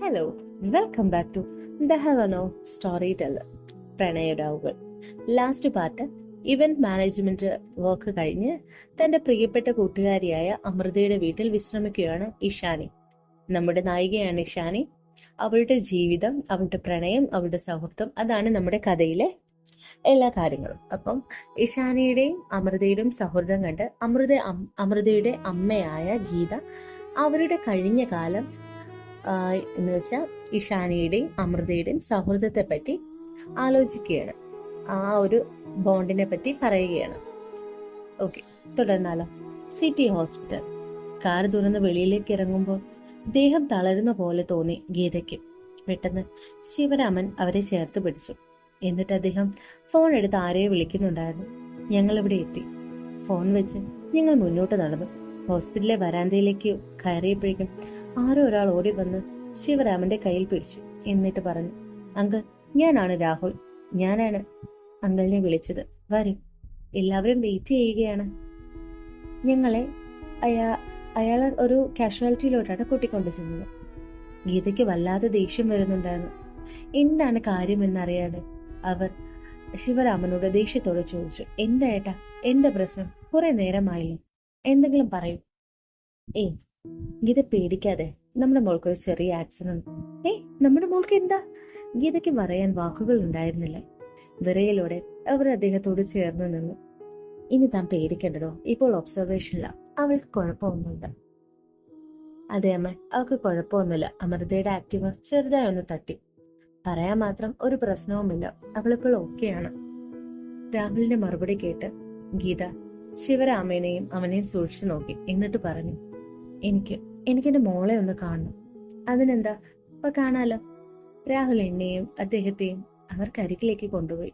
Hello, welcome back to the Heaveno story teller പ്രണയരാവുകൾ. Last part. Event management work കഴിഞ്ഞ് തന്റെ പ്രിയപ്പെട്ട കൂട്ടുകാരിയായ അമൃതയുടെ വീട്ടിൽ വിശ്രമിക്കുകയാണ് ഇഷാനി. നമ്മുടെ നായികയാണ് ഇഷാനി. അവളുടെ ജീവിതം, അവളുടെ പ്രണയം, അവളുടെ സൗഹൃദം, അതാണ് നമ്മുടെ കഥയിലെ എല്ലാ കാര്യങ്ങളും. അപ്പം ഇഷാനിയുടെയും അമൃതയുടെയും സൗഹൃദം കണ്ട് അമൃതയുടെ അമ്മയായ ഗീത അവരുടെ കഴിഞ്ഞ കാലം എന്ന് വെച്ചാൽ ഇഷാനിയുടെയും അമൃതയുടെയും സൗഹൃദത്തെ പറ്റി ആലോചിക്കുകയാണ്. ആ ഒരു ബോണ്ടിനെ പറ്റി പറയുകയാണ്. ഓക്കെ, തുടർന്നാലോ. City hospital. കാർ തുറന്ന് വെളിയിലേക്ക് ഇറങ്ങുമ്പോൾ ദേഹം തളരുന്ന പോലെ തോന്നി ഗീതയ്ക്ക്. പെട്ടെന്ന് ശിവരാമൻ അവരെ ചേർത്ത് പിടിച്ചു. എന്നിട്ട് അദ്ദേഹം ഫോൺ എടുത്ത് ആരെയോ വിളിക്കുന്നുണ്ടായിരുന്നു. ഞങ്ങൾ ഇവിടെ എത്തി. ഫോൺ വെച്ച് ഞങ്ങൾ മുന്നോട്ട് നടന്നു. ഹോസ്പിറ്റലിലെ വരാന്തയിലേക്ക് കയറിയപ്പോഴേക്കും ആരോ ഒരാൾ ഓടി വന്ന് ശിവരാമന്റെ കയ്യിൽ പിടിച്ചു. എന്നിട്ട് പറഞ്ഞു, അങ്കിൾ, ഞാനാണ് രാഹുൽ. ഞാനാണ് അങ്കിളിനെ വിളിച്ചത്. വരൂ, എല്ലാവരും വെയിറ്റ് ചെയ്യുകയാണ്. ഞങ്ങളെ അയാൾ ഒരു കാഷ്വാലിറ്റിയിലോട്ടാണ് കൂട്ടിക്കൊണ്ടു ചെന്നത്. ഗീതയ്ക്ക് വല്ലാതെ ദേഷ്യം വരുന്നുണ്ടായിരുന്നു. എന്താണ് കാര്യമെന്നറിയാതെ അവർ ശിവരാമനോട് ദേഷ്യത്തോടെ ചോദിച്ചു, എന്താ ഏട്ടാ, എന്താ പ്രശ്നം? കുറെ നേരമായില്ലേ, എന്തെങ്കിലും പറയൂ. ഏയ് ഗീത, പേടിക്കാതെ, നമ്മുടെ മോൾക്കൊരു ചെറിയ ആക്സിഡന്റ്. നമ്മുടെ മോൾക്ക് എന്താ? ഗീതയ്ക്ക് പറയാൻ വാക്കുകൾ ഉണ്ടായിരുന്നില്ല. വിറയലോടെ അവർ അദ്ദേഹത്തോട് ചേർന്ന് നിന്നു. ഇനി താൻ പേടിക്കണ്ടോ, ഇപ്പോൾ ഒബ്സർവേഷനില്ല. അവൾക്ക് കുഴപ്പമൊന്നുമില്ല. അതെ അമ്മ, അവൾക്ക് കുഴപ്പമൊന്നുമില്ല. അമൃതയുടെ ആക്റ്റീവ ചെറുതായി ഒന്ന് തട്ടി. പറയാൻ മാത്രം ഒരു പ്രശ്നവുമില്ല. അവളിപ്പോൾ ഓക്കെയാണ്. രാഹുലിന്റെ മറുപടി കേട്ട് ഗീത ശിവരാമനെയും അവനെയും സൂക്ഷിച്ചു നോക്കി. എന്നിട്ട് പറഞ്ഞു, എനിക്കെന്റെ മോളെ ഒന്ന് കാണണം. അതിനെന്താ, അപ്പൊ കാണാലോ. രാഹുൽ എന്നെയും അദ്ദേഹത്തെയും അവർക്കരികിലേക്ക് കൊണ്ടുപോയി.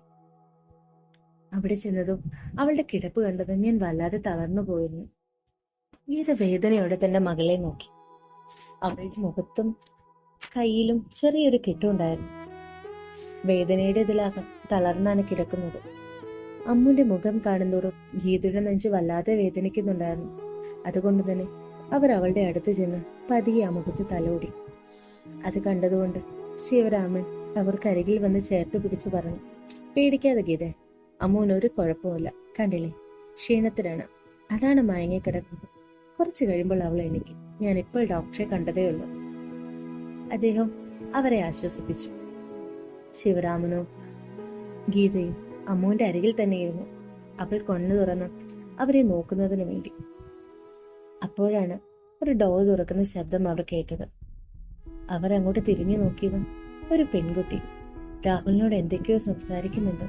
അവിടെ ചെന്നതും അവളുടെ കിടപ്പ് കണ്ടതും ഞാൻ വല്ലാതെ തളർന്നു പോയിരുന്നു. ഗീത വേദനയോടെ തന്റെ മകളെ നോക്കി. അവളുടെ മുഖത്തും കയ്യിലും ചെറിയൊരു കെട്ടുണ്ടായിരുന്നു. വേദനയുടെ ഇതിലാകാം തളർന്നാണ് കിടക്കുന്നത്. അമ്മുന്റെ മുഖം കാണുന്നതോറും ഗീതയുടെ നെഞ്ച് വല്ലാതെ വേദനിക്കുന്നുണ്ടായിരുന്നു. അതുകൊണ്ട് തന്നെ അവർ അവളുടെ അടുത്ത് ചെന്ന് പതിയെ ആ മുഖത്ത് തലോടി. അത് കണ്ടതുകൊണ്ട് ശിവരാമൻ അവർക്കരികിൽ വന്ന് ചേർത്ത് പിടിച്ചു പറഞ്ഞു, പേടിക്കാതെ ഗീതേ, അമ്മുവിന് ഒരു കുഴപ്പമില്ല. കണ്ടില്ലേ, ക്ഷീണത്തിലാണ്, അതാണ് മയങ്ങിക്കിടക്കുന്നത്. കുറച്ചു കഴിയുമ്പോൾ അവൾ എണീക്കും. ഞാൻ ഇപ്പോൾ ഡോക്ടറെ കണ്ടതേ ഉള്ളൂ. അദ്ദേഹം അവരെ ആശ്വസിപ്പിച്ചു. ശിവരാമനോ ഗീതയും അമ്മുവിന്റെ അരികിൽ തന്നെയിരുന്നു. അവൾ കണ്ണു തുറന്ന് അവരെ നോക്കുന്നതിന് വേണ്ടി. അപ്പോഴാണ് ഒരു ഡോർ തുറക്കുന്ന ശബ്ദം അവർ കേട്ടത്. അവർ അങ്ങോട്ട് തിരിഞ്ഞു നോക്കിയതും ഒരു പെൺകുട്ടി രാഹുലിനോട് എന്തൊക്കെയോ സംസാരിക്കുന്നുണ്ട്.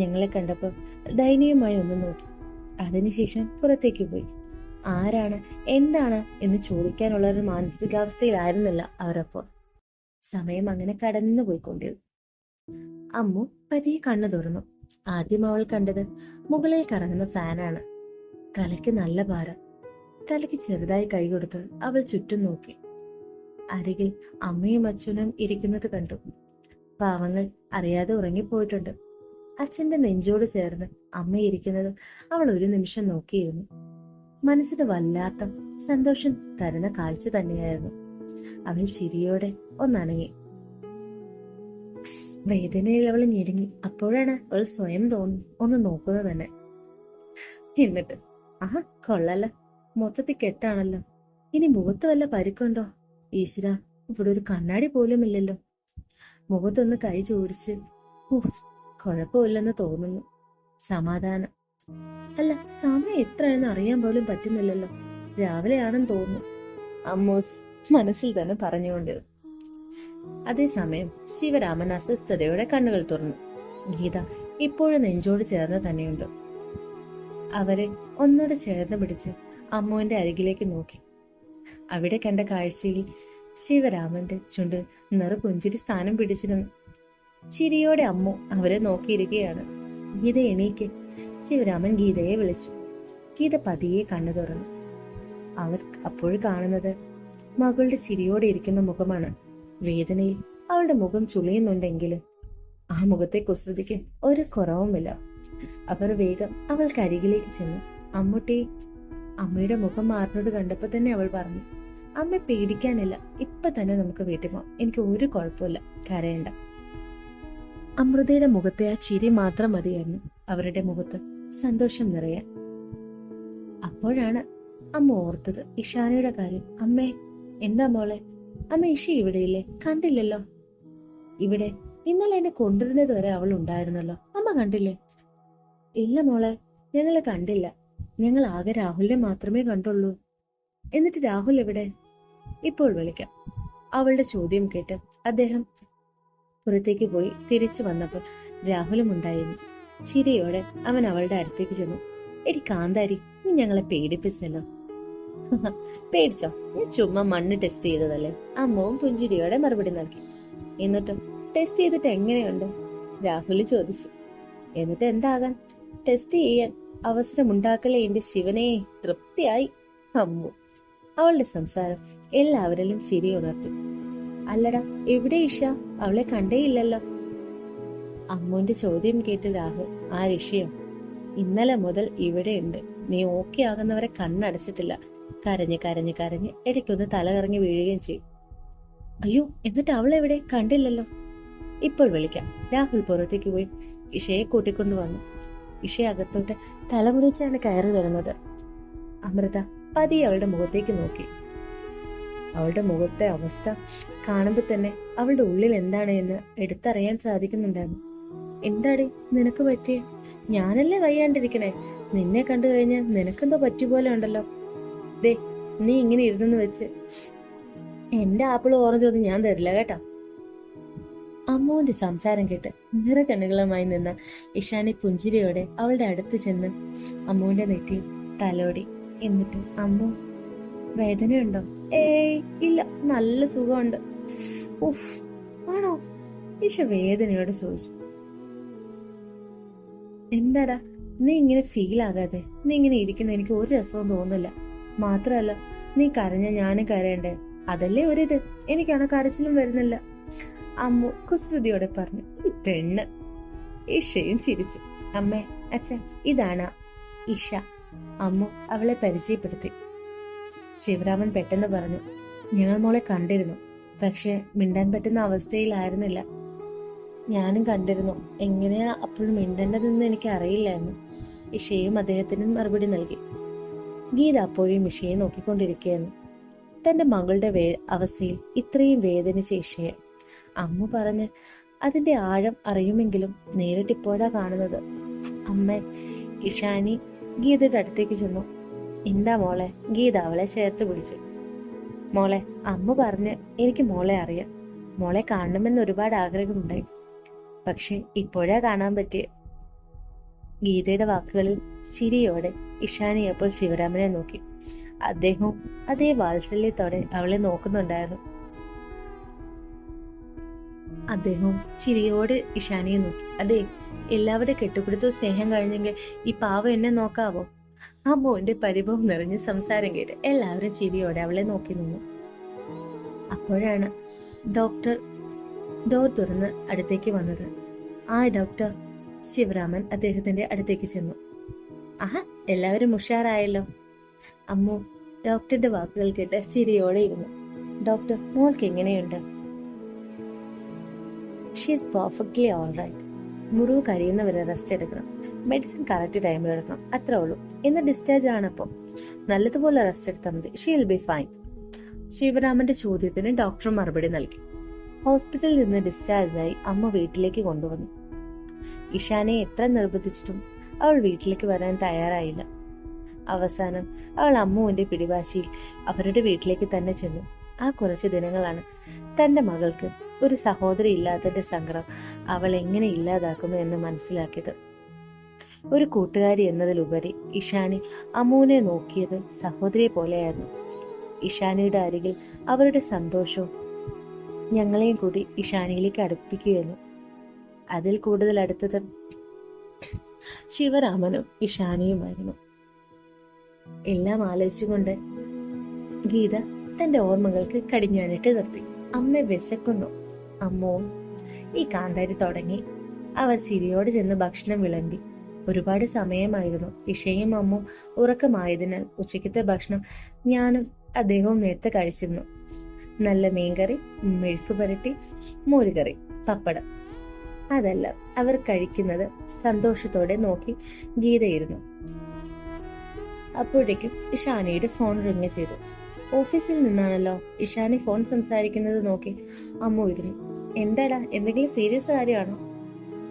ഞങ്ങളെ കണ്ടപ്പോൾ ദയനീയമായി ഒന്ന് നോക്കി. അതിനുശേഷം പുറത്തേക്ക് പോയി. ആരാണ്, എന്താണ് എന്ന് ചോദിക്കാനുള്ള ഒരു മാനസികാവസ്ഥയിലായിരുന്നില്ല അവരപ്പോൾ. സമയം അങ്ങനെ കടന്നു പോയിക്കൊണ്ടിരുന്നു. അമ്മു പതിയെ കണ്ണു തുറന്നു. ആദ്യം അവൾ കണ്ടത് മുകളിൽ കറങ്ങുന്ന ഫാനാണ്. തലയ്ക്ക് നല്ല ഭാരം. തലയ്ക്ക് ചെറുതായി കൈ കൊടുത്ത് അവൾ ചുറ്റും നോക്കി. അരികിൽ അമ്മയും അച്ഛനും ഇരിക്കുന്നത് കണ്ടു. പാവങ്ങൾ അറിയാതെ ഉറങ്ങിപ്പോയിട്ടുണ്ട്. അച്ഛന്റെ നെഞ്ചോട് ചേർന്ന് അമ്മ ഇരിക്കുന്നത് അവൾ ഒരു നിമിഷം നോക്കിയിരുന്നു. മനസ്സിന് വല്ലാത്ത സന്തോഷം തരുന്ന കാഴ്ച തന്നെയായിരുന്നു. അവൾ ചിരിയോടെ ഒന്നണങ്ങി. വേദനയിൽ അവൾ ഞെരുങ്ങി. അപ്പോഴാണ് അവൾ സ്വയം ഒന്ന് നോക്കുന്നത് തന്നെ. എന്നിട്ട്, ആഹാ, കൊള്ളല്ല, മൊത്തത്തിൽ കെട്ടാണല്ലോ. ഇനി മുഖത്ത് വല്ല പരിക്കുണ്ടോ? ഈശ്വര, ഇവിടെ ഒരു കണ്ണാടി പോലും ഇല്ലല്ലോ. മുഖത്തൊന്ന് കൈ ചോദിച്ച്, കുഴപ്പമില്ലെന്ന് തോന്നുന്നു. സമാധാനം. അല്ല, സമയം എത്രയെന്ന് അറിയാൻ പോലും പറ്റുന്നില്ലല്ലോ. രാവിലെയാണെന്ന് തോന്നുന്നു, അമ്മൂസ് മനസ്സിൽ തന്നെ പറഞ്ഞുകൊണ്ടിരുന്നു. അതേസമയം ശിവരാമൻ അസ്വസ്ഥതയോടെ കണ്ണുകൾ തുറന്നു. ഗീത ഇപ്പോഴും നെഞ്ചോട് ചേർന്ന് തന്നെയുണ്ട്. അവരെ ഒന്നോടെ ചേർന്ന് പിടിച്ച് അമ്മുവിന്റെ അരികിലേക്ക് നോക്കി. അവിടെ കണ്ട കാഴ്ചയിൽ ശിവരാമന്റെ ചുണ്ട് നിറപുഞ്ചിരി സ്ഥാനം പിടിച്ചിരുന്നു. ചിരിയോടെ അമ്മു അവരെ നോക്കിയിരിക്കുകയാണ്. ഗീത, എണീക്ക്. ശിവരാമൻ ഗീതയെ വിളിച്ചു. ഗീത പതിയെ കണ്ണു തുറന്നു. അവർ അപ്പോൾ കാണുന്നത് മകളുടെ ചിരിയോടെ ഇരിക്കുന്ന മുഖമാണ്. വേദനയിൽ അവളുടെ മുഖം ചുളിയുന്നുണ്ടെങ്കിലും ആ മുഖത്തെ കുസൃതിക്ക് ഒരു കുറവുമില്ല. അവർ വേഗം അവൾക്ക് അരികിലേക്ക് ചെന്നു. അമ്മുട്ടി. അമ്മയുടെ മുഖം മാറുന്നത് കണ്ടപ്പോ തന്നെ അവൾ പറഞ്ഞു, അമ്മ പേടിക്കാനില്ല, ഇപ്പൊ തന്നെ നമുക്ക് വീട്ടിൽ പോവാം, എനിക്ക് ഒരു കുഴപ്പമില്ല, കരയണ്ട. അമൃതയുടെ മുഖത്തെ ആ ചിരി മാത്രം മതിയായിരുന്നു അവരുടെ മുഖത്ത് സന്തോഷം നിറയാൻ. അപ്പോഴാണ് അമ്മ ഓർത്തത് ഇഷാനയുടെ കാര്യം. അമ്മേ, എന്താ മോളെ? അമ്മ, ഇഷ ഇവിടെയില്ലേ? കണ്ടില്ലല്ലോ. ഇവിടെ ഇന്നലെ എന്നെ കൊണ്ടുവരുന്നത് വരെ അവൾ ഉണ്ടായിരുന്നല്ലോ, അമ്മ കണ്ടില്ലേ? ഇല്ല മോളെ, ഞങ്ങളെ കണ്ടില്ല. ഞങ്ങൾ ആകെ രാഹുലിനെ മാത്രമേ കണ്ടുള്ളൂ. എന്നിട്ട് രാഹുൽ എവിടെ? ഇപ്പോൾ വിളിക്കാം. അവളുടെ ചോദ്യം കേട്ട് അദ്ദേഹം പുറത്തേക്ക് പോയി തിരിച്ചു വന്നപ്പോൾ രാഹുലും ഉണ്ടായിരുന്നു. ചിരിയോടെ അവൻ അവളുടെ അടുത്തേക്ക് ചെന്നു. എടി കാന്താരി, നീ ഞങ്ങളെ പേടിപ്പിച്ചല്ലോ. പേടിച്ചോ? ഞാൻ ചുമ്മാ മണ്ണ് ടെസ്റ്റ് ചെയ്തതല്ലേ. അമ്മവും പുഞ്ചിരിയോടെ മറുപടി നൽകി. എന്നിട്ടും ടെസ്റ്റ് ചെയ്തിട്ട് എങ്ങനെയുണ്ട്? രാഹുൽ ചോദിച്ചു. എന്നിട്ട് എന്താകാൻ? ടെസ്റ്റ് ചെയ്യാൻ അവസരമുണ്ടാക്കലേ എന്റെ ശിവനെ. തൃപ്തിയായി അമ്മു. അവളുടെ സംസാരം എല്ലാവരിലും ചിരി ഉണർത്തി. അല്ലടാ, എവിടെ ഇഷ? അവളെ കണ്ടേയില്ലല്ലോ. അമ്മുവിന്റെ ചോദ്യം കേട്ട് രാഹുൽ, ആ ഇഷയോ? ഇന്നലെ മുതൽ ഇവിടെയുണ്ട്. നീ ഓക്കെ ആകുന്നവരെ കണ്ണടച്ചിട്ടില്ല. കരഞ്ഞ് കരഞ്ഞ് കരഞ്ഞ് ഇടയ്ക്കൊന്ന് തലകറങ്ങി വീഴുകയും ചെയ്യും. അയ്യോ, എന്നിട്ട് അവളെവിടെ? കണ്ടില്ലല്ലോ. ഇപ്പോൾ വിളിക്കാം. രാഹുൽ പുറത്തേക്ക് പോയി ഇഷയെ കൂട്ടിക്കൊണ്ടു വന്നു. ഇഷ അകത്തോട്ട് തലമുടിച്ചാണ് കയറി വരുന്നത്. അമൃത പതിയെ അവളുടെ മുഖത്തേക്ക് നോക്കി. അവളുടെ മുഖത്തെ അവസ്ഥ കാണുമ്പോൾ തന്നെ അവളുടെ ഉള്ളിൽ എന്താണ് എന്ന് എടുത്തറിയാൻ സാധിക്കുന്നുണ്ടായിരുന്നു. എന്താടി നിനക്ക് പറ്റിയേ? ഞാനല്ലേ വയ്യാണ്ടിരിക്കണേ. നിന്നെ കണ്ടു കഴിഞ്ഞാൽ നിനക്കെന്തോ പറ്റിയ ഉണ്ടല്ലോ. ദേ, നീ ഇങ്ങനെ ഇരുന്നെന്ന് വെച്ച് എന്റെ ആപ്പിൾ ഓറഞ്ച് ഒന്നും ഞാൻ തരില്ല കേട്ടോ. അമ്മുവിന്റെ സംസാരം കേട്ട് നിറകണ്ണുകളുമായി നിന്ന ഇഷാനി പുഞ്ചിരിയോടെ അവളുടെ അടുത്ത് ചെന്ന് അമ്മുവിന്റെ നെറ്റിയിൽ തലോടി. എന്നിട്ട്, അമ്മു, വേദനയുണ്ടോ? ഏയ് ഇല്ല, നല്ല സുഖമുണ്ട്. ഉഫ്, ആണോ? ഇഷ വേദനയോടെ ചോദിച്ചു. എന്താടാ നീ ഇങ്ങനെ ഫീൽ ആകാതെ? നീ ഇങ്ങനെ ഇരിക്കുന്ന എനിക്ക് ഒരു രസവും തോന്നില്ല. മാത്രല്ല, നീ കരഞ്ഞ ഞാനും കരയണ്ടേ? അതല്ലേ ഒരിത്. എനിക്കാണ് കരച്ചിലും വരുന്നില്ല. അമ്മു കുസൃതിയോടെ പറഞ്ഞു. ഈ പെണ്ണ്. ഇഷയും ചിരിച്ചു. അമ്മേ, അച്ഛൻ, ഇതാണ് ഇഷ. അമ്മു അവളെ പരിചയപ്പെടുത്തി. ശിവരാമൻ പെട്ടെന്ന് പറഞ്ഞു. ഞങ്ങൾ മോളെ കണ്ടിരുന്നു, പക്ഷെ മിണ്ടാൻ പറ്റുന്ന അവസ്ഥയിലായിരുന്നില്ല. ഞാനും കണ്ടിരുന്നു. എങ്ങനെയാ അപ്പോഴും മിണ്ടേണ്ടതെന്ന് എനിക്ക് അറിയില്ലായിരുന്നു. ഇഷയും അദ്ദേഹത്തിന് മറുപടി നൽകി. ഗീത അപ്പോഴും ഇഷയെ നോക്കിക്കൊണ്ടിരിക്കുകയായിരുന്നു. തന്റെ മകളുടെ അവസ്ഥയിൽ ഇത്രയും വേദനിച്ച ഇഷയെ അമ്മ പറഞ്ഞ് അതിന്റെ ആഴം അറിയുമെങ്കിലും നേരിട്ടിപ്പോഴാ കാണുന്നത്. അമ്മ, ഇഷാനി ഗീതയുടെ അടുത്തേക്ക് ചെന്നു. എന്താ മോളെ? ഗീത അവളെ ചേർത്ത് പിടിച്ചു. മോളെ, അമ്മ പറഞ്ഞ് എനിക്ക് മോളെ അറിയാം. മോളെ കാണണമെന്ന് ഒരുപാട് ആഗ്രഹമുണ്ടായി, പക്ഷെ ഇപ്പോഴാ കാണാൻ പറ്റിയ. ഗീതയുടെ വാക്കുകളിൽ ചിരിയോടെ ഇഷാനി അപ്പോൾ ശിവരാമനെ നോക്കി. അദ്ദേഹവും അതേ വാത്സല്യത്തോടെ അവളെ നോക്കുന്നുണ്ടായിരുന്നു. അദ്ദേഹവും ചിരിയോടെ ഇഷാനിയെ നോക്കി. അതെ, എല്ലാവരുടെ കെട്ടുപിടുത്തവും സ്നേഹം കഴിഞ്ഞെങ്കിൽ ഈ പാവം എന്നെ നോക്കാവോ? അമ്മുവിന്റെ പരിഭവം നിറഞ്ഞ സംസാരം കേട്ട് എല്ലാവരും ചിരിയോടെ അവളെ നോക്കി നിന്നു. അപ്പോഴാണ് ഡോക്ടർ ഡോർ തുറന്ന് അടുത്തേക്ക് വന്നത്. ആ ഡോക്ടർ. ശിവരാമൻ അദ്ദേഹത്തിന്റെ അടുത്തേക്ക് ചെന്നു. ആഹാ, എല്ലാവരും ഉഷാറായല്ലോ. അമ്മു ഡോക്ടറുടെ വാക്കുകൾ കേട്ട് ചിരിയോടെ ഇരുന്നു. ഡോക്ടർ, മോൾക്ക് എങ്ങനെയുണ്ട്? She is perfectly all right. മുറിവ് കഴിയുന്നവരെ റെസ്റ്റ് എടുക്കണം. മെഡിസിൻ കറക്റ്റ് ടൈമിൽ എടുക്കണം, അത്രേ ഉള്ളൂ. ഇന്ന് ഡിസ്ചാർജ് ആണപ്പോൾ നല്ലതുപോലെ റെസ്റ്റ് എടുത്താൽ മതി. She will be fine. ശിവരാമന്റെ ചോദ്യത്തിന് ഡോക്ടർ മറുപടി നൽകി. ഹോസ്പിറ്റലിൽ നിന്ന് ഡിസ്ചാർജായി അമ്മ വീട്ടിലേക്ക് കൊണ്ടുവന്നു. ഇഷാനെ എത്ര നിർബന്ധിച്ചിട്ടും അവൾ വീട്ടിലേക്ക് വരാൻ തയ്യാറായില്ല. അവസാനം അവൾ അമ്മുവിന്റെ പിടിവാശിയിൽ അവരുടെ വീട്ടിലേക്ക് തന്നെ ചെന്നു. ആ കുറച്ച് ദിനങ്ങളാണ് തന്റെ മകൾക്ക് ഒരു സഹോദരി ഇല്ലാത്തതിന്റെ സങ്കടം അവൾ എങ്ങനെ ഇല്ലാതാക്കുന്നു എന്ന് മനസ്സിലാക്കിയത്. ഒരു കൂട്ടുകാരി എന്നതിലുപരി ഇഷാനി അമ്മുവിനെ നോക്കിയത് സഹോദരിയെ പോലെയായിരുന്നു. ഇഷാനിയുടെ അരികിൽ അവരുടെ സന്തോഷവും ഞങ്ങളെയും കൂടി ഇഷാനിയിലേക്ക് അടുപ്പിക്കുകയായിരുന്നു. അതിൽ കൂടുതൽ അടുത്തത് ശിവരാമനും ഇഷാനിയുമായിരുന്നു. എല്ലാം ആലോചിച്ചുകൊണ്ട് ഗീത തന്റെ ഓർമ്മകൾക്ക് കടിഞ്ഞാണിട്ട് നിർത്തി. അമ്മ വിശക്കുന്നു. അമ്മവും ഈ കാന്താരി തുടങ്ങി. അവർ ചിരിയോടെ ചെന്ന് ഭക്ഷണം വിളമ്പി. ഒരുപാട് സമയമായിരുന്നു. ഇഷയും അമ്മും ഉറക്കമായതിനാൽ ഉച്ചയ്ക്കത്തെ ഭക്ഷണം ഞാനും അദ്ദേഹവും നേരത്തെ കഴിച്ചിരുന്നു. നല്ല മീൻകറി, മെഴുക്ക് പുരട്ടി, മോരുകറി, പപ്പടം. അതെല്ലാം അവർ കഴിക്കുന്നത് സന്തോഷത്തോടെ നോക്കി ഗീതയിരുന്നു. അപ്പോഴേക്കും ഇഷാനിയുടെ ഫോൺ റിങ് ചെയ്തു. ഓഫീസിൽ നിന്നാണല്ലോ. ഇഷാനി ഫോൺ സംസാരിക്കുന്നത് നോക്കി അമ്മു ഇരുന്നു. എന്താടാ, എന്തെങ്കിലും സീരിയസ് കാര്യമാണോ?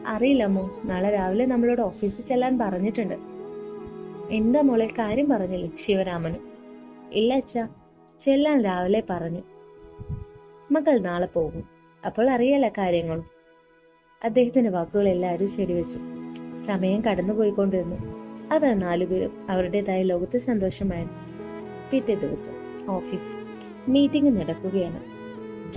അറിയില്ല അമ്മു, നാളെ രാവിലെ നമ്മളോട് ഓഫീസിൽ ചെല്ലാൻ പറഞ്ഞിട്ടുണ്ട്. എന്താ മോളെ, കാര്യം പറഞ്ഞില്ലേ ശിവരാമനും? ഇല്ല അച്ഛാ, ചെല്ലാൻ രാവിലെ പറഞ്ഞു. മകൾ നാളെ പോകും, അപ്പോൾ അറിയാല കാര്യങ്ങളും. അദ്ദേഹത്തിന്റെ വാക്കുകൾ എല്ലാവരും ശരിവെച്ചു. സമയം കടന്നുപോയിക്കൊണ്ടിരുന്നു. അവർ നാലുപേരും അവരുടേതായ ലോകത്ത് സന്തോഷമായിരുന്നു. പിറ്റേ ദിവസം ഓഫീസ് മീറ്റിംഗ് നടക്കുകയാണ്.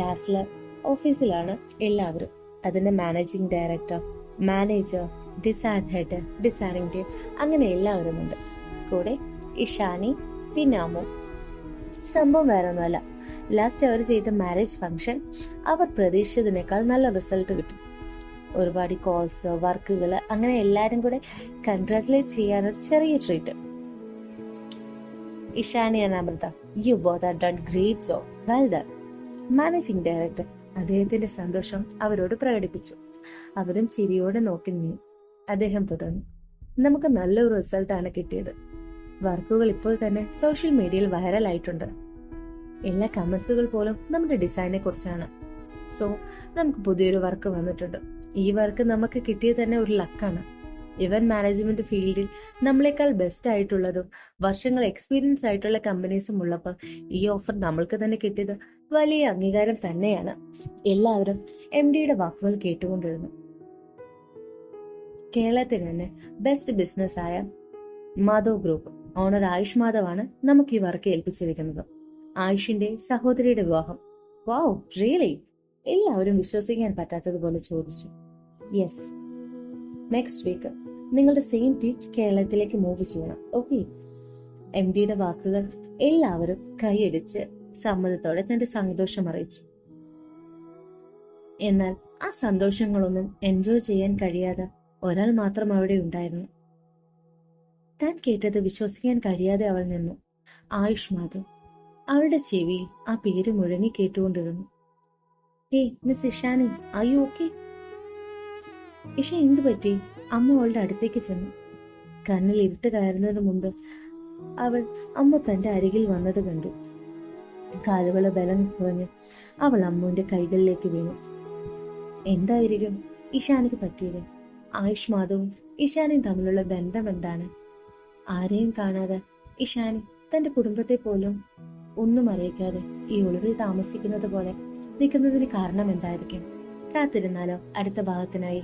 ഡാസ്ലർ ഓഫീസിലാണ് എല്ലാവരും. അതിന്റെ managing director, manager, design head, designing team, അങ്ങനെ എല്ലാവരും ഉണ്ട്. കൂടെ ഇഷാനി, പിന്നെ അമ്മു. സംഭവം വേറെ ഒന്നുമല്ല, ലാസ്റ്റ് അവർ ചെയ്ത മാരേജ് ഫംഗ്ഷൻ അവർ പ്രതീക്ഷിച്ചതിനേക്കാൾ നല്ല റിസൾട്ട് കിട്ടും. ഒരുപാട് കോൾസ്, വർക്കുകൾ, അങ്ങനെ എല്ലാരും കൂടെ കൺഗ്രാറ്റുലേറ്റ് ചെയ്യാനൊരു ചെറിയ treat. Ishani and Amrita, you both are done great job, well done. Managing director അദ്ദേഹത്തിന്റെ സന്തോഷം അവരോട് പ്രകടിപ്പിച്ചു. അവരും ചിരിയോടെ നോക്കി നിന്നു. അദ്ദേഹം തുടർന്നു, നമുക്ക് നല്ലൊരു റിസൾട്ടാണ് കിട്ടിയത്. വർക്കുകൾ ഇപ്പോൾ തന്നെ സോഷ്യൽ മീഡിയയിൽ വൈറലായിട്ടുണ്ട്. എല്ലാ കമന്റ്സുകൾ പോലും നമ്മുടെ ഡിസൈനെ കുറിച്ചാണ്. സോ നമുക്ക് പുതിയൊരു വർക്ക് വന്നിട്ടുണ്ട്. ഈ വർക്ക് നമുക്ക് കിട്ടിയത് തന്നെ ഒരു ലക്കാണ്. ഇവന്റ് മാനേജ്മെന്റ് ഫീൽഡിൽ നമ്മളെക്കാൾ ബെസ്റ്റ് ആയിട്ടുള്ളതും വർഷങ്ങൾ എക്സ്പീരിയൻസ് ആയിട്ടുള്ള കമ്പനീസും ഉള്ളപ്പോൾ ഈ ഓഫർ നമ്മൾക്ക് തന്നെ കിട്ടിയത് വലിയ അംഗീകാരം തന്നെയാണ്. എല്ലാവരും MD-യുടെ വാക്കുകൾ കേട്ടുകൊണ്ടിരുന്നു. കേരളത്തിൽ തന്നെ ബെസ്റ്റ് ബിസിനസ് ആയ മാധവ് ഗ്രൂപ്പ് ഓണർ ആയുഷ് മാധവാണ് നമുക്ക് ഈ വർക്ക് ഏൽപ്പിച്ചിരിക്കുന്നത്. ആയുഷിന്റെ സഹോദരിയുടെ വിവാഹം. വാവ്, റിയലി? എല്ലാവരും വിശ്വസിക്കാൻ പറ്റാത്തതുപോലെ ചോദിച്ചു. യെസ്, നെക്സ്റ്റ് വീക്ക് നിങ്ങളുടെ സെയിം ടീം കേരളത്തിലേക്ക് മൂവ് ചെയ്യണം. ഓക്കെ. MD-യുടെ വാക്കുകൾ എല്ലാവരും കൈയടിച്ച് സമ്മതത്തോടെ തന്റെ സന്തോഷം അറിയിച്ചു. എന്നാൽ ആ സന്തോഷങ്ങളൊന്നും എൻജോയ് ചെയ്യാൻ കഴിയാതെ ഒരാൾ മാത്രം അവിടെ ഉണ്ടായിരുന്നു. താൻ കേട്ടത് വിശ്വസിക്കാൻ കഴിയാതെ അവൾ നിന്നു. ആയുഷ് മാധവ്. അവളുടെ ചെവിയിൽ ആ പേര് മുഴങ്ങി കേട്ടുകൊണ്ടിരുന്നു. ഏയ് miss Ishani, are you okay? Isha, എന്തു പറ്റി? അമ്മ അവളുടെ അടുത്തേക്ക് ചെന്നു. കണ്ണിൽ ഇരുട്ട് കയറുന്നതിന് മുമ്പ് അവൾ അമ്മ തന്റെ അരികിൽ വന്നത് കണ്ടു. കാലുകളെ ബലം കുറഞ്ഞ് അവൾ അമ്മുവിന്റെ കൈകളിലേക്ക് വീണു. എന്തായിരിക്കും ഇഷാനിക്ക് പറ്റിയത്? ആയുഷ് മാധവും ഇഷാനിയും തമ്മിലുള്ള ബന്ധം എന്താണ്? ആരെയും കാണാതെ ഇഷാനി തന്റെ കുടുംബത്തെ പോലും ഒന്നും അറിയിക്കാതെ ഈ ഒളിവിൽ താമസിക്കുന്നത് പോലെ നിൽക്കുന്നതിന് കാരണം എന്തായിരിക്കും? കാത്തിരുന്നാലോ അടുത്ത ഭാഗത്തിനായി.